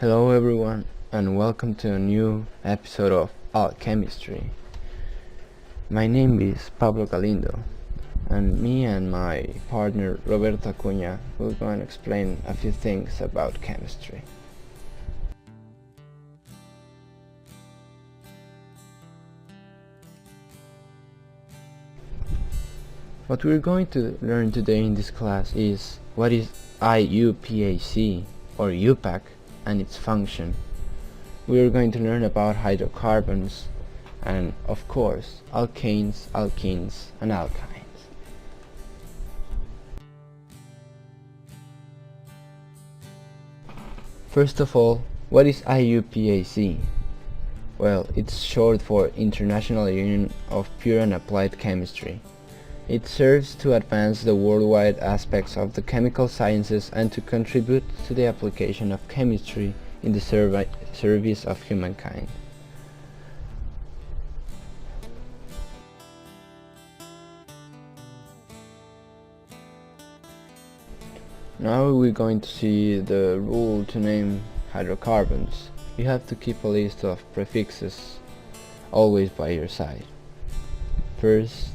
Hello everyone, and welcome to a new episode of Alchemistry. My name is Pablo Galindo, and me and my partner Roberto Acuña will go and explain a few things about chemistry. What we're going to learn today in this class is what is IUPAC or UPAC and its function. We are going to learn about hydrocarbons and, of course, alkanes, alkenes, and alkynes. First of all, what is IUPAC? Well, it's short for International Union of Pure and Applied Chemistry. It serves to advance the worldwide aspects of the chemical sciences and to contribute to the application of chemistry in the service of humankind. Now we're going to see the rule to name hydrocarbons. You have to keep a list of prefixes always by your side. First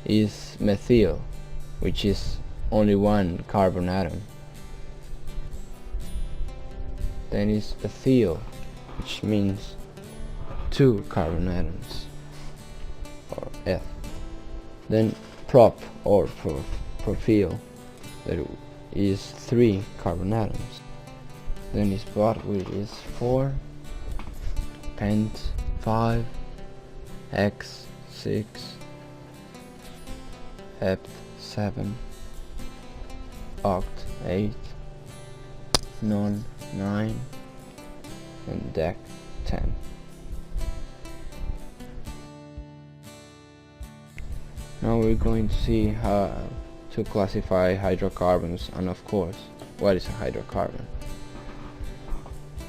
is methyl, which is only one carbon atom. Then is ethyl, which means two carbon atoms, or eth. Then prop or propyl, that is three carbon atoms. Then is bot, which is 4, pent 5, hex 6, hept 7, oct 8, non 9, and dec 10. Now we're going to see how to classify hydrocarbons and, of course, what is a hydrocarbon.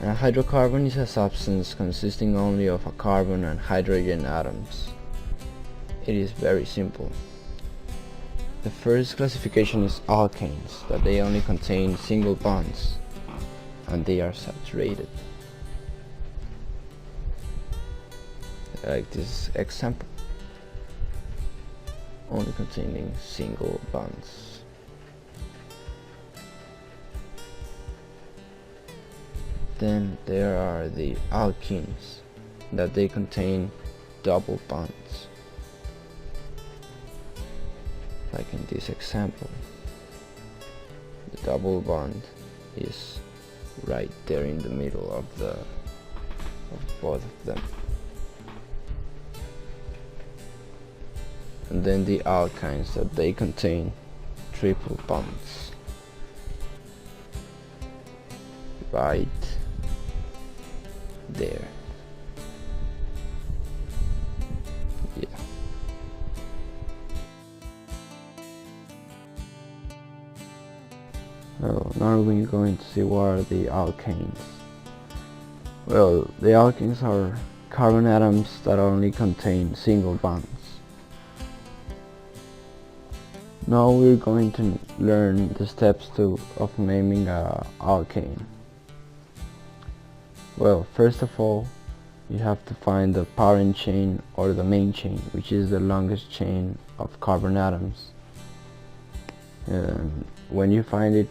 A hydrocarbon is a substance consisting only of a carbon and hydrogen atoms. It is very simple. The first classification is alkanes, that they only contain single bonds and they are saturated. Like this example, only containing single bonds. Then there are the alkenes, that they contain double bonds. Like in this example, the double bond is right there in the middle of both of them. And then the alkynes, that they contain triple bonds right there. Yeah. Well, now we're going to see what are the alkanes. Well, the alkanes are carbon atoms that only contain single bonds. Now we're going to learn the steps of naming an alkane. Well, first of all, you have to find the parent chain or the main chain, which is the longest chain of carbon atoms. When you find it,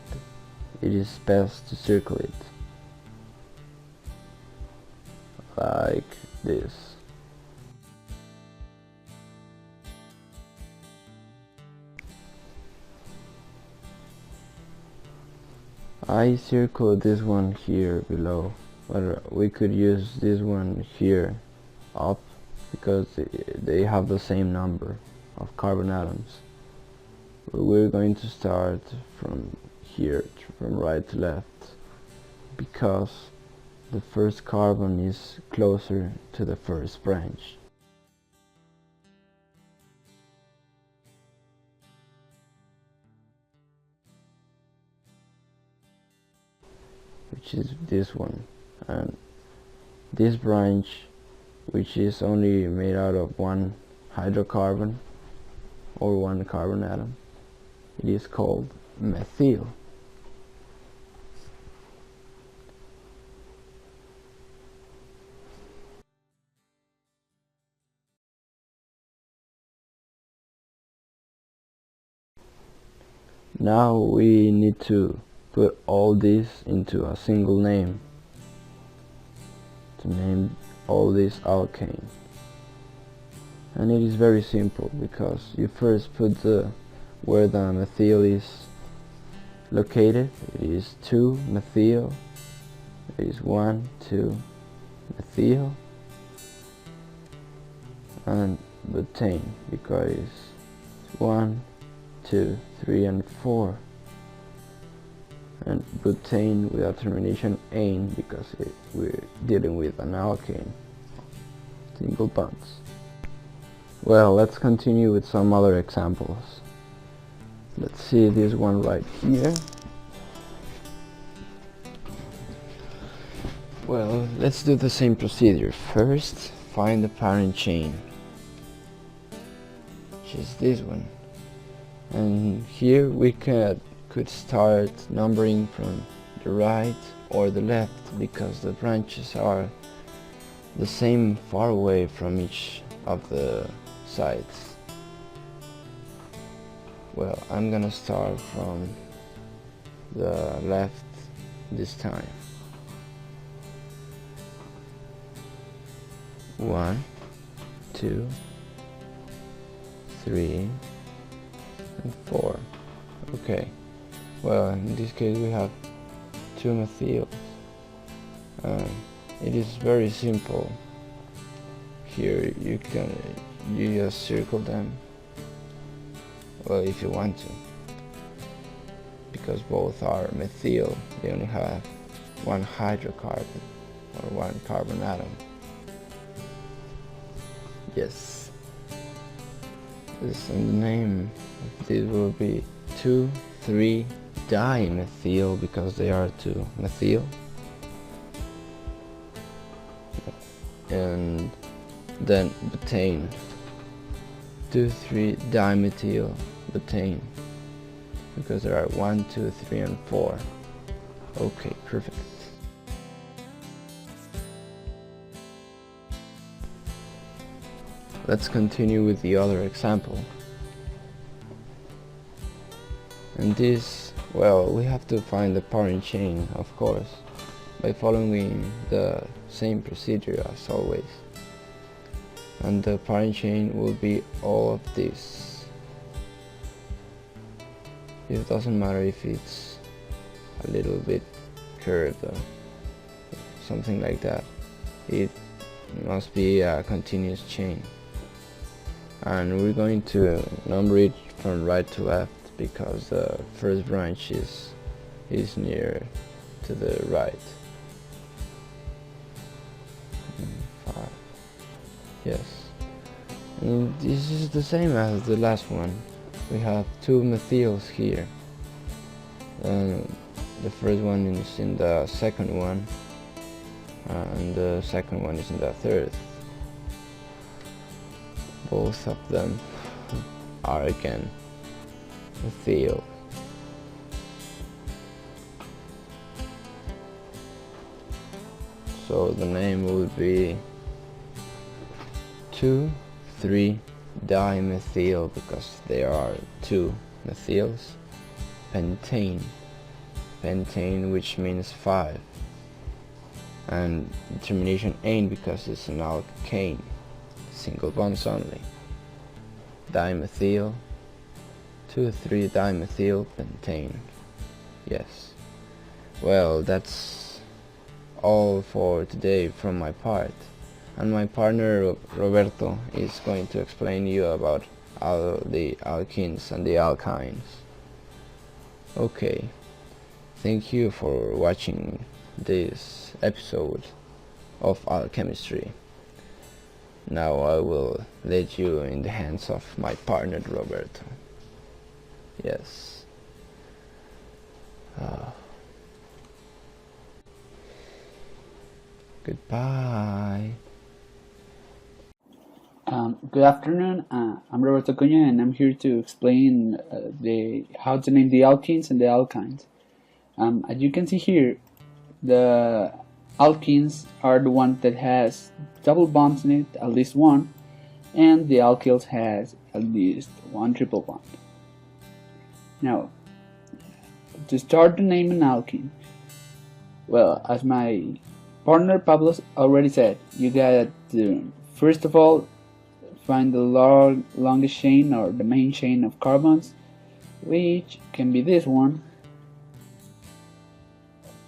it is best to circle it like this. I circled this one here below, but we could use this one here up because they have the same number of carbon atoms. We're going to start from here, from right to left, because the first carbon is closer to the first branch. Which is this one, and this branch, which is only made out of one hydrocarbon or one carbon atom, it is called methyl. Now we need to put all this into a single name, to name all this alkane. And it is very simple, because you first put where the methyl is located. It is 2-methyl, it is 1,2-methyl, and butane, because it's 1, 2, 3, and 4, and butane without termination ane, because we're dealing with an alkane, single bonds. Well, let's continue with some other examples. Let's see this one right here. Well, let's do the same procedure. First, find the parent chain, which is this one. And here we could start numbering from the right or the left, because the branches are the same far away from each of the sides. Well, I'm gonna start from the left this time. 1, 2, 3, and 4. Okay. Well, in this case we have 2 methyls. It is very simple. Here you just circle them. Well, if you want to, because both are methyl, they only have one hydrocarbon or one carbon atom. Yes. This, and the name of this will be 2,3-dimethyl, because they are 2 methyl. And then butane, 2,3-dimethyl butane, because there are 1, 2, 3, and 4. Okay, perfect. Let's continue with the other example. And this, well, we have to find the parent chain, of course, by following the same procedure as always. And the parent chain will be all of this. It doesn't matter if it's a little bit curved or something like that. It must be a continuous chain. And we're going to number it from right to left, because the first branch is near to the right. 5. Yes. And this is the same as the last one. We have 2 methyls here. The first one is in the second one, and the second one is in the third. Both of them are again methyl. So the name will be 2,3-dimethyl, because there are 2 methyls. Pentane, which means 5, and termination ane, because it's an alkane, single bonds only. Dimethyl, 2,3-dimethyl pentane. Yes. Well, that's all for today from my part, and my partner Roberto is going to explain you about all the alkenes and the alkynes. Okay, thank you for watching this episode of alchemistry. Now I will let you in the hands of my partner Roberto. Yes. Goodbye. Good afternoon. I'm Roberto Acuña, and I'm here to explain how to name the alkenes and the alkynes. As you can see here, the alkenes are the one that has double bonds in it, at least one, and the alkyls has at least one triple bond. Now, to start to name an alkene, well, as my partner Pablo already said, you got to first of all find the longest chain or the main chain of carbons, which can be this one,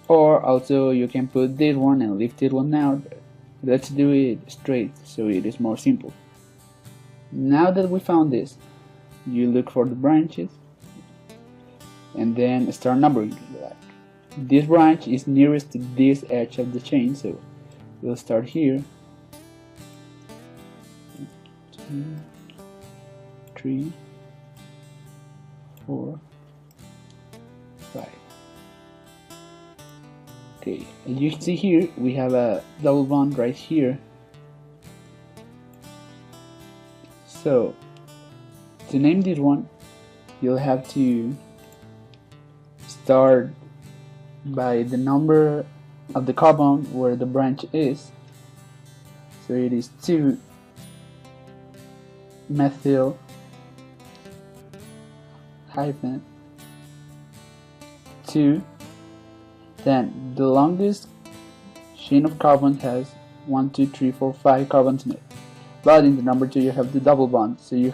or also you can put this one and leave this one out. Let's do it straight so it is more simple. Now that we found this, you look for the branches and then start numbering. This branch is nearest to this edge of the chain, so we'll start here. 2, 3, 4, 5. Okay, as you can see here, we have a double bond right here. So, to name this one, you'll have to start by the number of the carbon where the branch is. So it is 2 methyl hyphen 2. Then the longest chain of carbon has 1, 2, 3, 4, 5 carbons in it. But in the number 2 you have the double bond, so you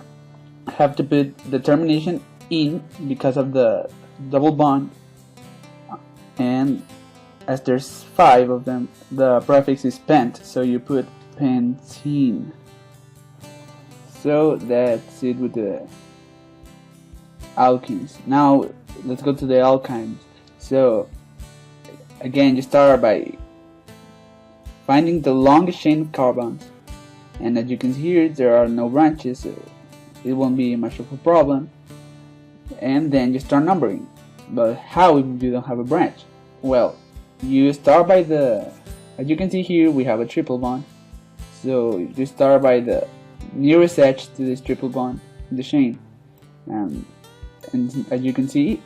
have to put the termination in because of the double bond, and as there's 5 of them, the prefix is pent, so you put pentene. So that's it with the alkenes. Now let's go to the alkynes. So again, you start by finding the longest chain of carbons, and as you can see here, there are no branches, so it won't be much of a problem. And then you start numbering. But how if you don't have a branch? Well, you start by the, as you can see here, we have a triple bond, so you start by the nearest edge to this triple bond in the chain, and as you can see,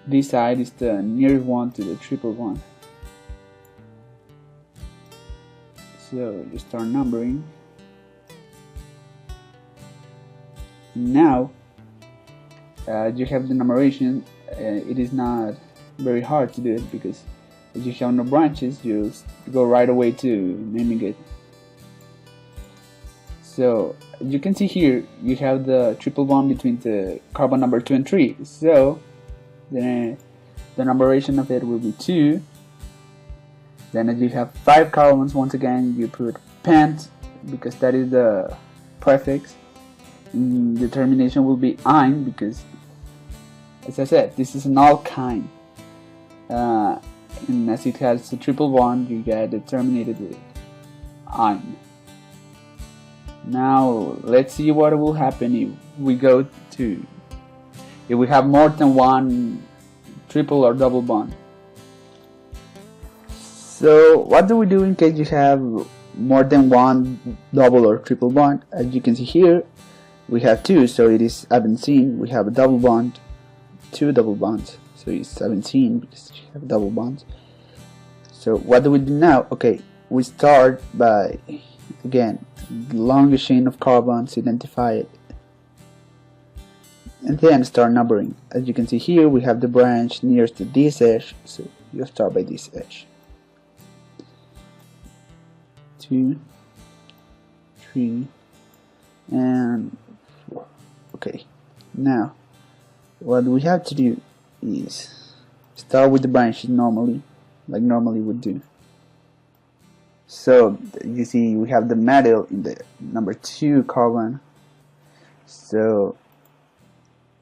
this side is the nearest one to the triple bond. So you start numbering. Now you have the numeration. It is not very hard to do it because as you have no branches, you go right away to naming it. So as you can see here, you have the triple bond between the carbon number 2 and 3. So the numeration of it will be 2. Then as you have 5 carbons, once again you put pent because that is the prefix. The termination will be "-ine" because, as I said, this is an alkyne. And as it has a triple bond, you get it terminated with "-ine". Now let's see what will happen if we have more than one triple or double bond. So what do we do in case you have more than one double or triple bond? As you can see here, we have 2, so it is 17. We have a double bond, 2 double bonds, so it's 17 because you have double bonds. So what do we do now? Okay, we start by, again, the longest chain of carbons, identify it, and then start numbering. As you can see here, we have the branch nearest to this edge, so you start by this edge. 2, 3, and 4. Okay, now what we have to do is start with the branches normally, like normally would do. So you see we have the methyl in the number 2 carbon, so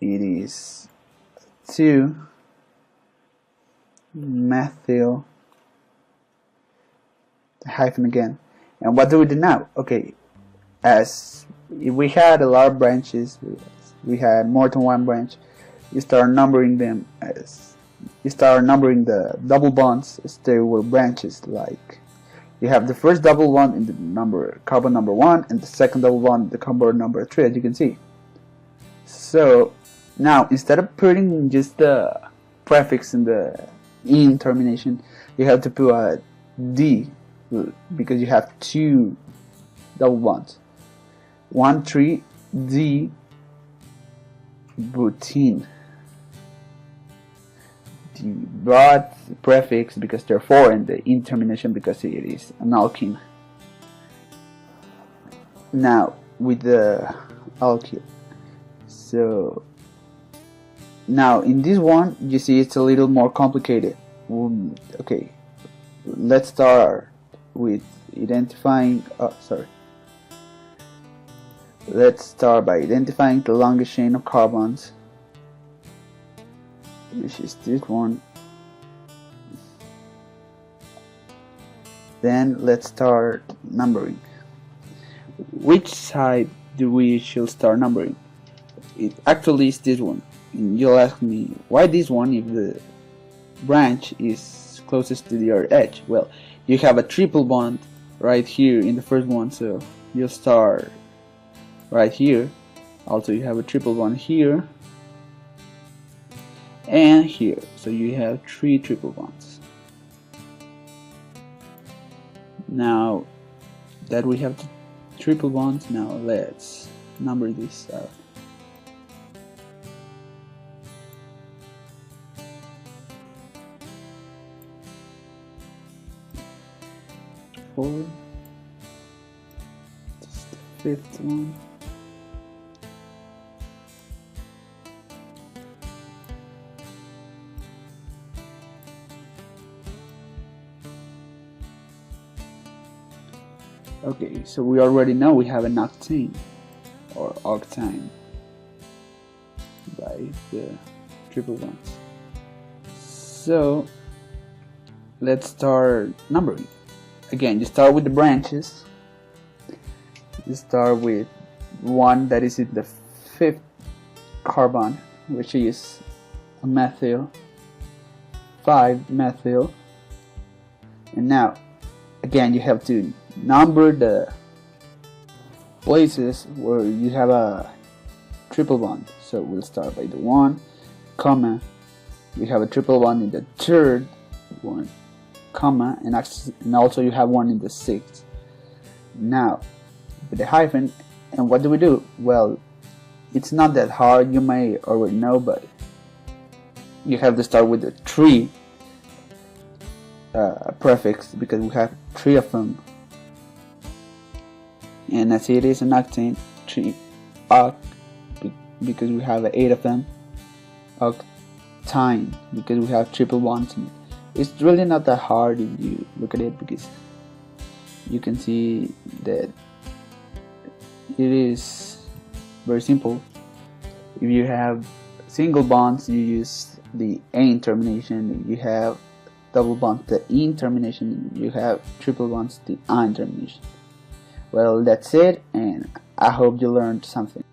it is 2 methyl hyphen again. And what do we do now? Okay, as if we had a lot of branches, we had more than one branch, you start numbering them as you start numbering the double bonds as they were branches. Like you have the first double bond in the carbon number 1 and the second double bond in the carbon number 3, as you can see. So now instead of putting just the prefix in the "-ine" termination, you have to put a D because you have 2 double bonds. 1, 3, D butene. the broad prefix because they're 4, and the in termination because it is an alkene. Now with the alkyl, so now in this one you see it's a little more complicated. Okay, let's start with identifying, let's start by identifying the longest chain of carbons, which is this one. Then let's start numbering. Which side do we should start numbering? It actually is this one. And you'll ask me, why this one if the branch is closest to the other edge? Well, you have a triple bond right here in the first one, so you'll start right here. Also you have a triple bond here and here, so you have 3 triple bonds. Now that we have the triple bonds, now let's number this out. Four. This is the 5th one. Okay, so we already know we have an octane or octane by the triple bonds. So let's start numbering. Again, you start with the branches. You start with one that is in the 5th carbon, which is a methyl, 5-methyl. And now, again, you have to number the places where you have a triple bond. So we'll start by the 1, comma. We have a triple bond in the 3rd one, comma, and also you have one in the 6th. Now with the hyphen, and what do? Well, it's not that hard, you may already know, but you have to start with the 3 prefix because we have 3 of them. And as it is an octane, 3 oct because we have 8 of them, octine because we have triple bonds in it. It's really not that hard if you look at it, because you can see that it is very simple. If you have single bonds, you use the ane termination. If you have double bonds, the ene termination. If you have triple bonds, the ine termination. Well, that's it, and I hope you learned something.